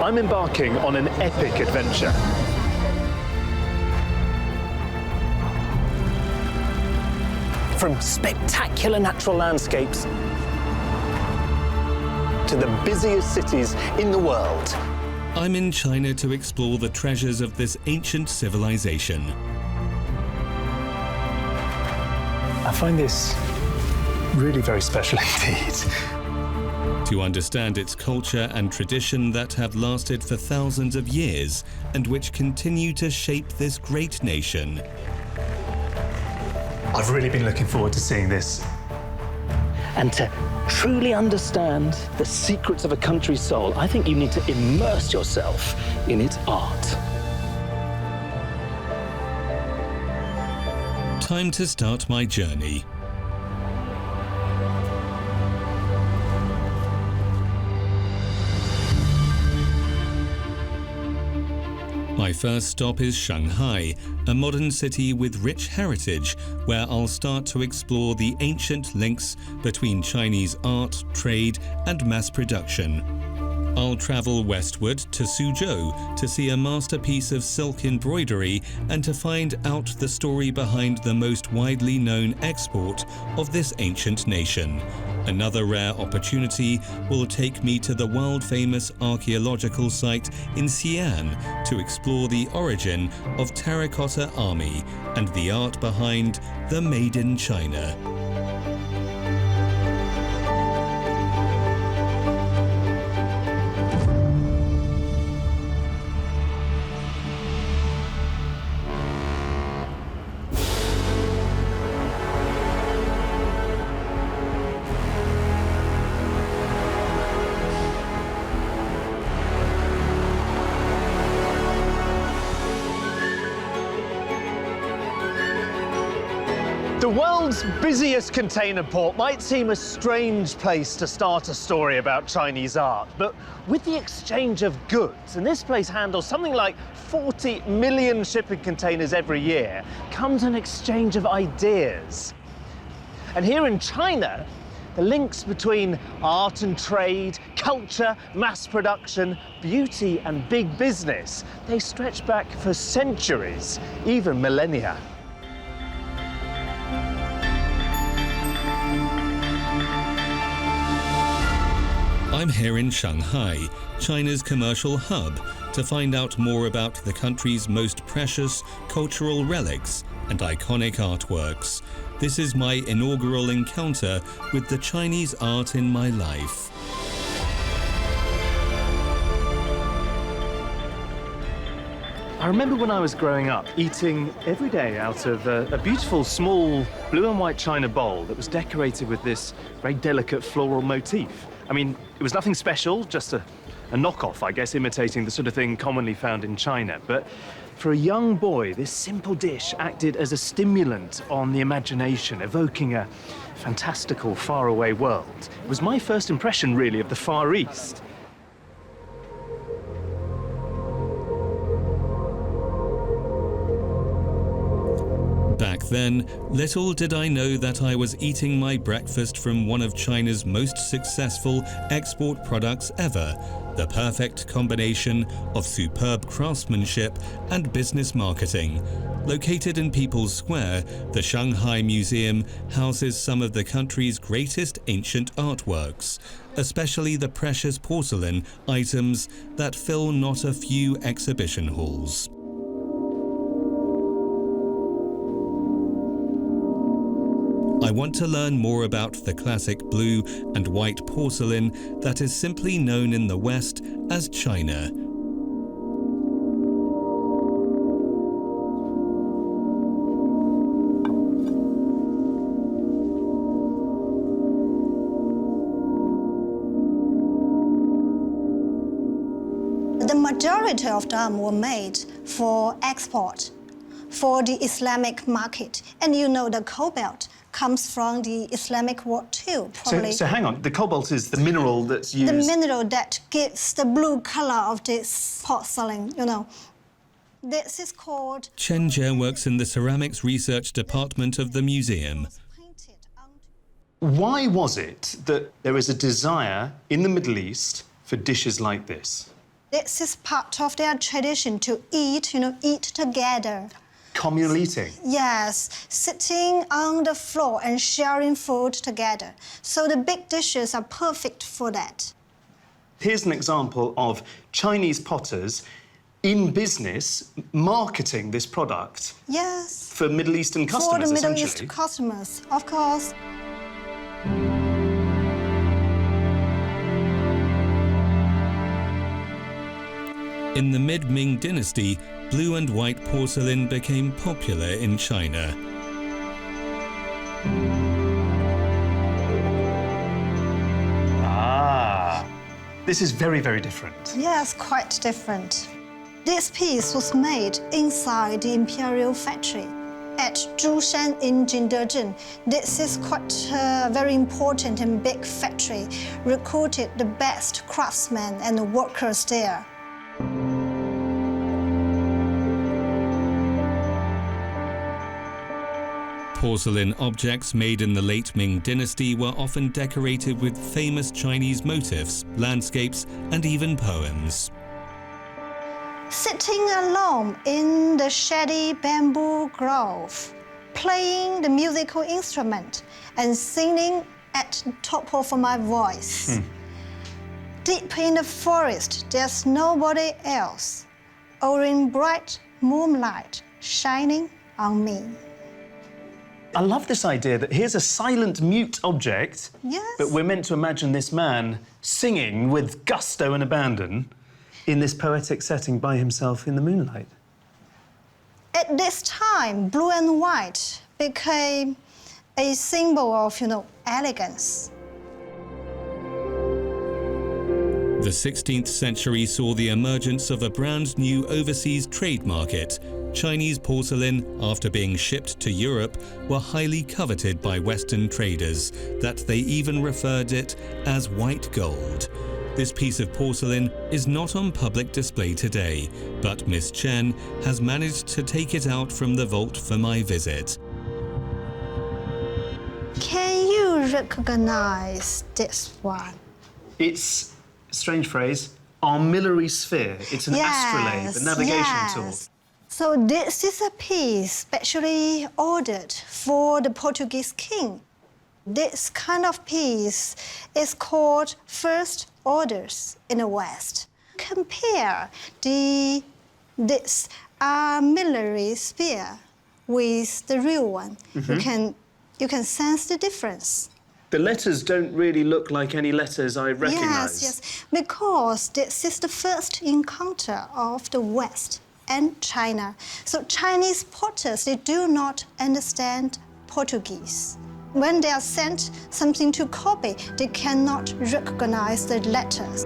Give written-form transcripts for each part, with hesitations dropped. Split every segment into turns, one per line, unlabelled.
I'm embarking on an epic adventure. From spectacular natural landscapes to the busiest cities in the world.
I'm in China to explore the treasures of this ancient civilization.
I find this really very special indeed.
To understand its culture and tradition that have lasted for thousands of years and which continue to shape this great nation.
I've really been looking forward to seeing this. And to truly understand the secrets of a country's soul, I think you need to immerse yourself in its art.
Time to start my journey. My first stop is Shanghai, a modern city with rich heritage, where I'll start to explore the ancient links between Chinese art, trade, and mass production. I'll travel westward to Suzhou to see a masterpiece of silk embroidery and to find out the story behind the most widely known export of this ancient nation. Another rare opportunity will take me to the world-famous archaeological site in Xi'an to explore the origin of Terracotta Army and the art behind the Made in China.
The world's busiest container port might seem a strange place to start a story about Chinese art, but with the exchange of goods, and this place handles something like 40 million shipping containers every year, comes an exchange of ideas. And here in China, the links between art and trade, culture, mass production, beauty and big business, they stretch back for centuries, even millennia.
I'm here in Shanghai, China's commercial hub, to find out more about the country's most precious cultural relics and iconic artworks. This is my inaugural encounter with the Chinese art in my life.
I remember when I was growing up eating every day out of a beautiful small blue and white china bowl that was decorated with this very delicate floral motif. I mean, it was nothing special, just a knockoff, I guess, imitating the sort of thing commonly found in China. But for a young boy, this simple dish acted as a stimulant on the imagination, evoking a fantastical, faraway world. It was my first impression, really, of the Far East.
Back then, little did I know that I was eating my breakfast from one of China's most successful export products ever, the perfect combination of superb craftsmanship and business marketing. Located in People's Square, the Shanghai Museum houses some of the country's greatest ancient artworks, especially the precious porcelain items that fill not a few exhibition halls. I want to learn more about the classic blue and white porcelain that is simply known in the West as China.
The majority of them were made for export, for the Islamic market. And you know the cobalt comes from the Islamic world too, probably.
So hang on, the cobalt is the mineral that's used...
The mineral that gives the blue color of this porcelain, you know. This is called...
Chen Jie works in the ceramics research department of the museum.
Why was it that there is a desire in the Middle East for dishes like this?
this is part of their tradition to eat, eat together.
Communal eating?
Yes, sitting on the floor and sharing food together. So the big dishes are perfect for that.
Here's an example of Chinese potters in business marketing this product.
Yes.
For Middle Eastern customers,
For the Middle
essentially.
East customers, of course.
In the mid-Ming dynasty, blue and white porcelain became popular in China.
Ah, this is very, very different.
Yes, quite different. This piece was made inside the imperial factory at Zhushan in Jingdezhen. This is quite a very important and big factory, recruited the best craftsmen and workers there.
Porcelain objects made in the late Ming dynasty were often decorated with famous Chinese motifs, landscapes, and even poems.
Sitting alone in the shady bamboo grove, playing the musical instrument and singing at the top of my voice. Deep in the forest, there's nobody else, or in bright moonlight shining on me.
I love this idea that here's a silent, mute object,
Yes.
but we're meant to imagine this man singing with gusto and abandon in this poetic setting by himself in the moonlight.
At this time, blue and white became a symbol of, elegance.
The 16th century saw the emergence of a brand new overseas trade market. Chinese porcelain, after being shipped to Europe, were highly coveted by Western traders, that they even referred it as white gold. This piece of porcelain is not on public display today, but Miss Chen has managed to take it out from the vault for my visit.
Can you recognize this one?
It's, strange phrase, armillary sphere. It's an astrolabe, a navigation tool.
So this is a piece specially ordered for the Portuguese king. This kind of piece is called first orders in the West. Compare this armillary sphere with the real one. You can sense the difference.
The letters don't really look like any letters I recognise.
Yes, because this is the first encounter of the West and China. So Chinese potters, they do not understand Portuguese. When they are sent something to copy, they cannot recognize the letters.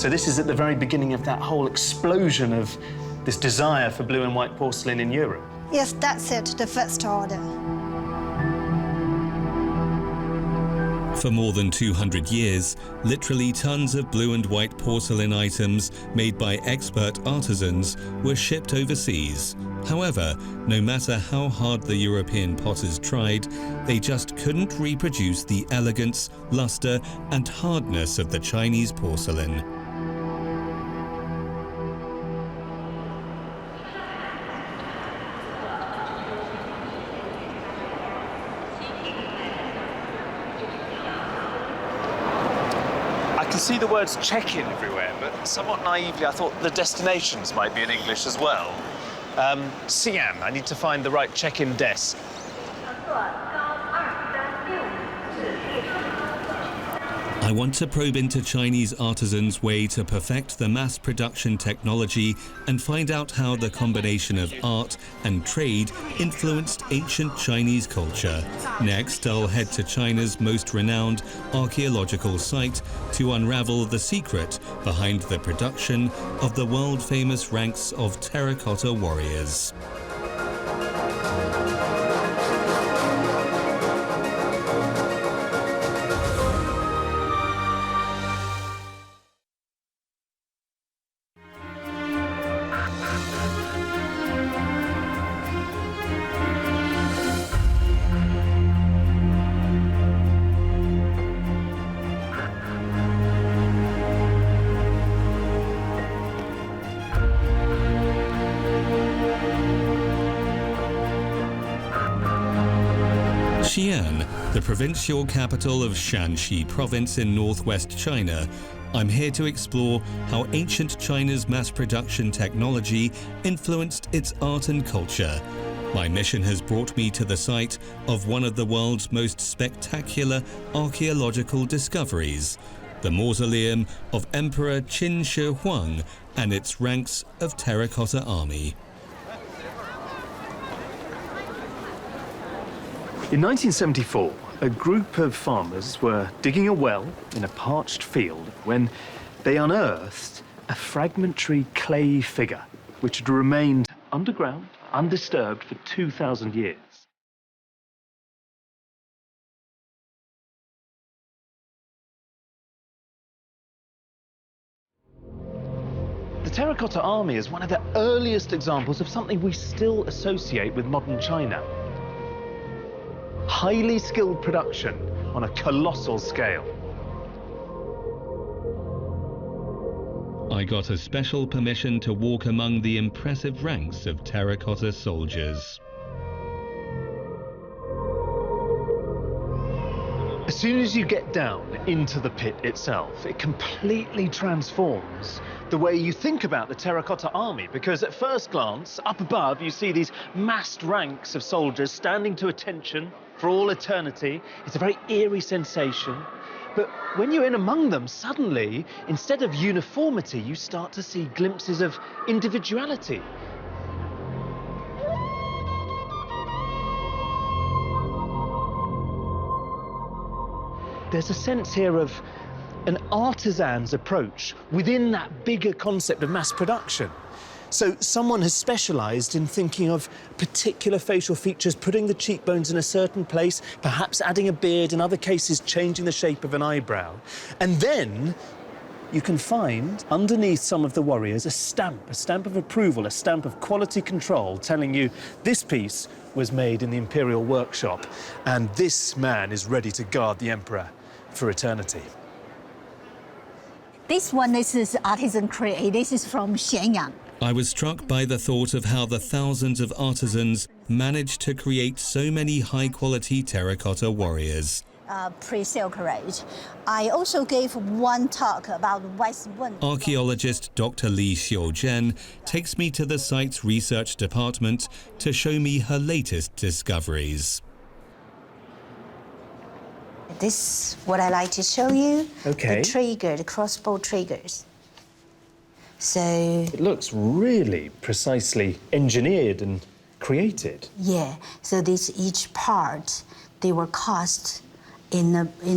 So this is at the very beginning of that whole explosion of this desire for blue and white porcelain in Europe.
Yes, that's it, the first order.
For more than 200 years, literally tons of blue and white porcelain items made by expert artisans were shipped overseas. However, no matter how hard the European potters tried, they just couldn't reproduce the elegance, luster, and hardness of the Chinese porcelain.
I can see the words check-in everywhere, but somewhat naively I thought the destinations might be in English as well. Xi'an, I need to find the right check-in desk.
I want to probe into Chinese artisans' way to perfect the mass production technology and find out how the combination of art and trade influenced ancient Chinese culture. Next, I'll head to China's most renowned archaeological site to unravel the secret behind the production of the world-famous ranks of terracotta warriors. Xi'an, the provincial capital of Shanxi province in northwest China, I'm here to explore how ancient China's mass production technology influenced its art and culture. My mission has brought me to the site of one of the world's most spectacular archaeological discoveries, the mausoleum of Emperor Qin Shi Huang and its ranks of terracotta army.
In 1974, a group of farmers were digging a well in a parched field when they unearthed a fragmentary clay figure which had remained underground, undisturbed for 2,000 years. The terracotta army is one of the earliest examples of something we still associate with modern China. Highly skilled production on a colossal scale.
I got a special permission to walk among the impressive ranks of terracotta soldiers.
As soon as you get down into the pit itself, it completely transforms the way you think about the terracotta army, because at first glance, up above, you see these massed ranks of soldiers standing to attention for all eternity. It's a very eerie sensation. But when you're in among them, suddenly, instead of uniformity, you start to see glimpses of individuality. There's a sense here of an artisan's approach within that bigger concept of mass production. So someone has specialised in thinking of particular facial features, putting the cheekbones in a certain place, perhaps adding a beard, in other cases changing the shape of an eyebrow. And then you can find underneath some of the warriors a stamp of approval, a stamp of quality control, telling you this piece was made in the imperial workshop and this man is ready to guard the emperor for eternity.
This one is artisan created. This is from Xianyang.
I was struck by the thought of how the thousands of artisans managed to create so many high-quality terracotta warriors.
Pre-silk road. I also gave one talk about West Wind.
Archaeologist Dr. Li Xiuzhen takes me to the site's research department to show me her latest discoveries.
This is what I like to show you.
Okay.
The trigger, the crossbow triggers. So,
It looks really precisely engineered and created.
yeah, so this each part, they were cast in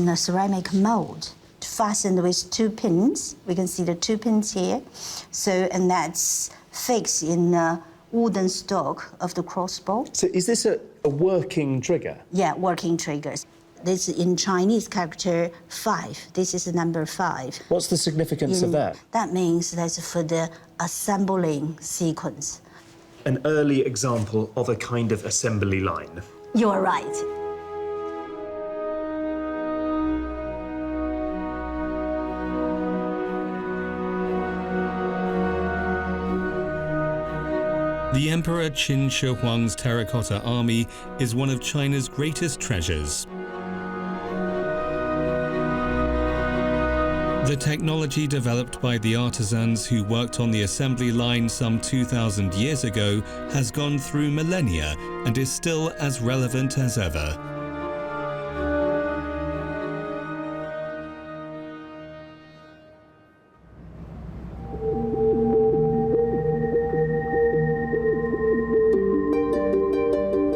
a ceramic mold, fastened with 2 pins. We can see the 2 pins here. So, and that's fixed in the wooden stock of the crossbow.
So is this a working trigger?
Yeah, working triggers. This in Chinese character 5. This is the number 5.
What's the significance of that?
That means that's for the assembling sequence.
An early example of a kind of assembly line.
You're right.
The Emperor Qin Shi Huang's terracotta army is one of China's greatest treasures. The technology developed by the artisans who worked on the assembly line some 2,000 years ago has gone through millennia and is still as relevant as ever.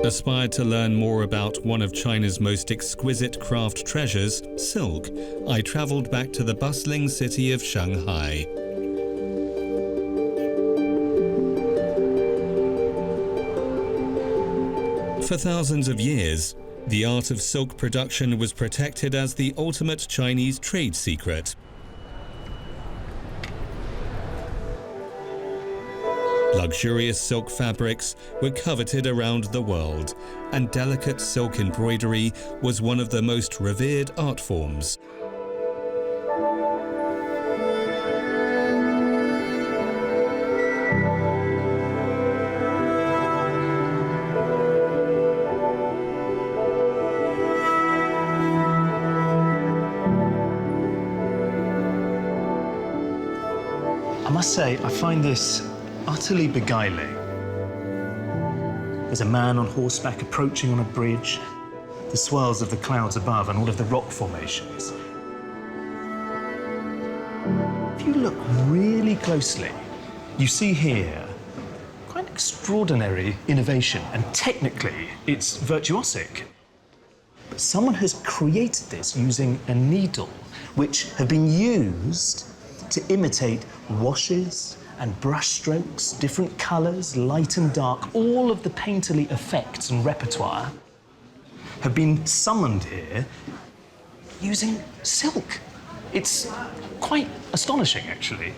Inspired to learn more about one of China's most exquisite craft treasures, silk, I travelled back to the bustling city of Shanghai. For thousands of years, the art of silk production was protected as the ultimate Chinese trade secret. Luxurious silk fabrics were coveted around the world, and delicate silk embroidery was one of the most revered art forms.
must say, I find this utterly beguiling. There's a man on horseback approaching on a bridge, the swirls of the clouds above and all of the rock formations. If you look really closely, you see here quite extraordinary innovation, and technically it's virtuosic. But someone has created this using a needle which have been used to imitate washes and brush strokes, different colours, light and dark. All of the painterly effects and repertoire have been summoned here using silk. It's quite astonishing, actually.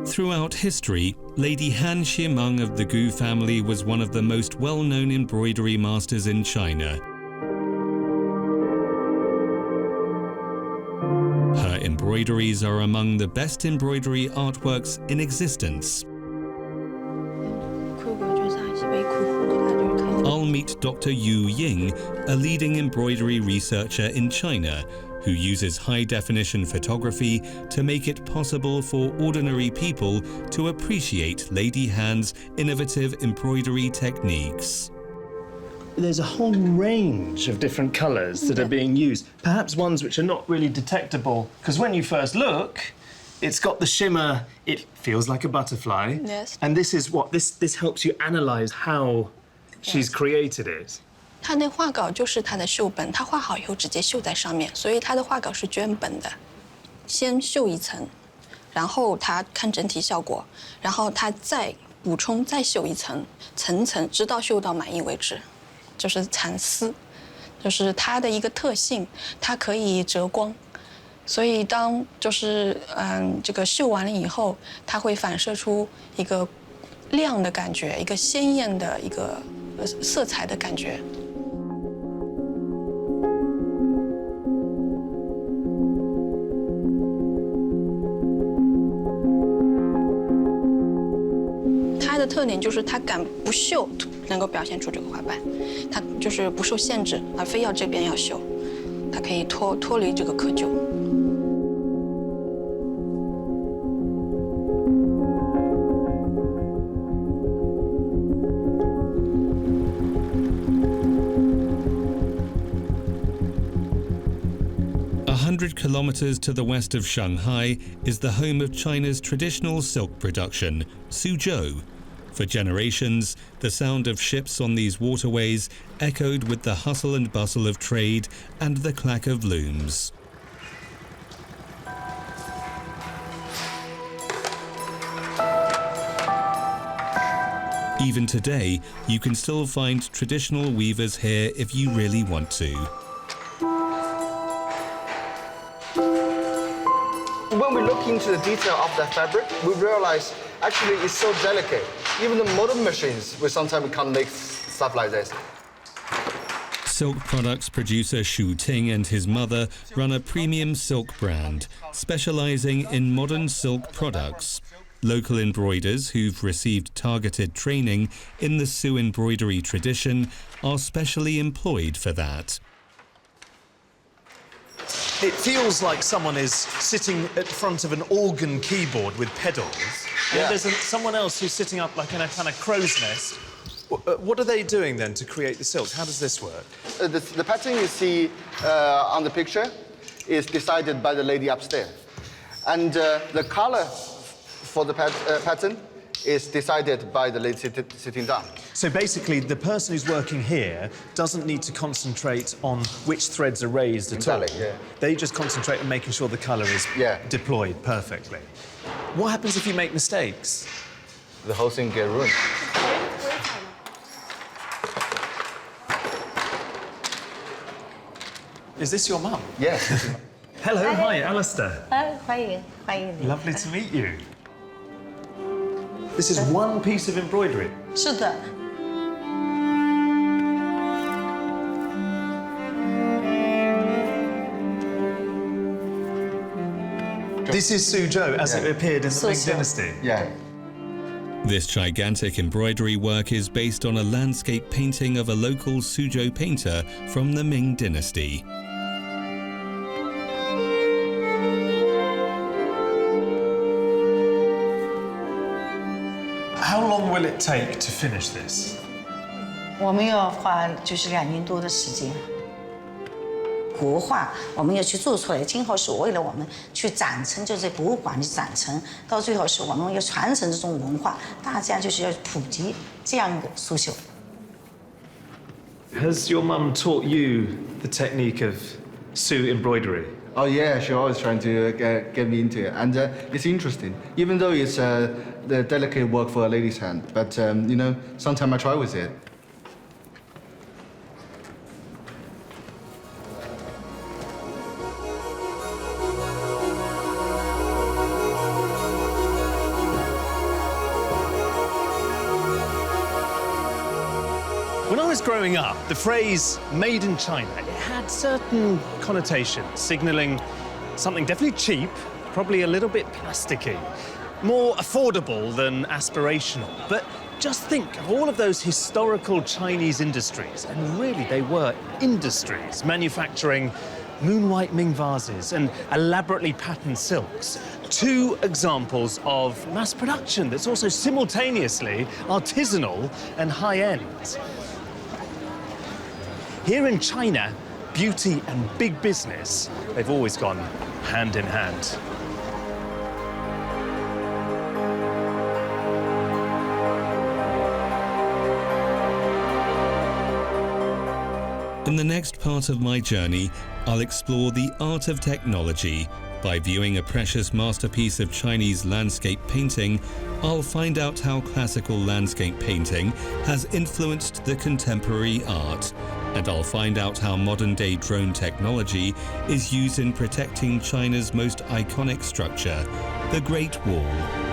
Throughout history, Lady Han Ximeng of the Gu family was one of the most well-known embroidery masters in China. Her embroideries are among the best embroidery artworks in existence. I'll meet Dr. Yu Ying, a leading embroidery researcher in China, who uses high-definition photography to make it possible for ordinary people to appreciate Lady Han's innovative embroidery techniques.
There's a whole range of different colours that are being used, perhaps ones which are not really detectable, because when you first look, it's got the shimmer, it feels like a butterfly.
Yes.
And this is what, this helps you analyse how she's created it.
它那画稿就是它的绣本，它画好以后直接绣在上面，所以它的画稿是绢本的，先绣一层，然后它看整体效果，然后它再补充再绣一层，层层直到绣到满意为止，就是蚕丝，就是它的一个特性，它可以折光，所以当就是这个绣完了以后，它会反射出一个亮的感觉，一个鲜艳的一个色彩的感觉。它的特点就是它敢不绣，能够表现出这个花瓣，它就是不受限制，而非要这边要绣，它可以脱离这个窠臼。
100 kilometers to the west of Shanghai is the home of China's traditional silk production, Suzhou. For generations, the sound of ships on these waterways echoed with the hustle and bustle of trade and the clack of looms. Even today, you can still find traditional weavers here if you really want to.
When we look into the detail of that fabric, we realize actually it's so delicate. Even the modern machines, we sometimes can't make stuff like this.
Silk products producer Shu Ting and his mother run a premium silk brand, specializing in modern silk products. Local embroiders who've received targeted training in the Su embroidery tradition are specially employed for that.
It feels like someone is sitting at front of an organ keyboard with pedals.
Yeah.
There's someone else who's sitting up like in a kind of crow's nest. What are they doing then to create the silk? How does this work?
The pattern you see on the picture is decided by the lady upstairs. And the color for the pattern is decided by the lady sitting down.
So basically, the person who's working here doesn't need to concentrate on which threads are raised at all.
Exactly, yeah.
They just concentrate on making sure the colour is deployed perfectly. What happens if you make mistakes?
The whole thing gets ruined.
Is this your mum?
Yes.
Hello, hi, Alistair.
欢迎你。
Lovely to meet you. This is one piece of embroidery.
是的。
This is Suzhou as it appeared in the Ming
是。
Dynasty.
Yeah.
This gigantic embroidery work is based on a landscape painting of a local Suzhou painter from the Ming dynasty.
How long will it take to finish this?
我们要花就是2年多的时间。国画我们要去做出来，今后是为了我们去展陈，就在博物馆里展陈，到最后是我们要传承这种文化，大家就是要普及这样一个苏绣。
Has your mum taught you the technique of Sue embroidery?
Oh yeah, she always trying to get me into it, and it's interesting. Even though it's the delicate work for a lady's hand, but you know, sometimes I try with it.
When I was growing up, the phrase "made in China" it had certain connotations, signalling something definitely cheap, probably a little bit plasticky, more affordable than aspirational. But just think of all of those historical Chinese industries, and really they were industries, manufacturing moon-white Ming vases and elaborately patterned silks. 2 examples of mass production that's also simultaneously artisanal and high-end. Here in China, beauty and big business, they've always gone hand in hand.
In the next part of my journey, I'll explore the art of technology. By viewing a precious masterpiece of Chinese landscape painting, I'll find out how classical landscape painting has influenced the contemporary art. And I'll find out how modern-day drone technology is used in protecting China's most iconic structure, the Great Wall.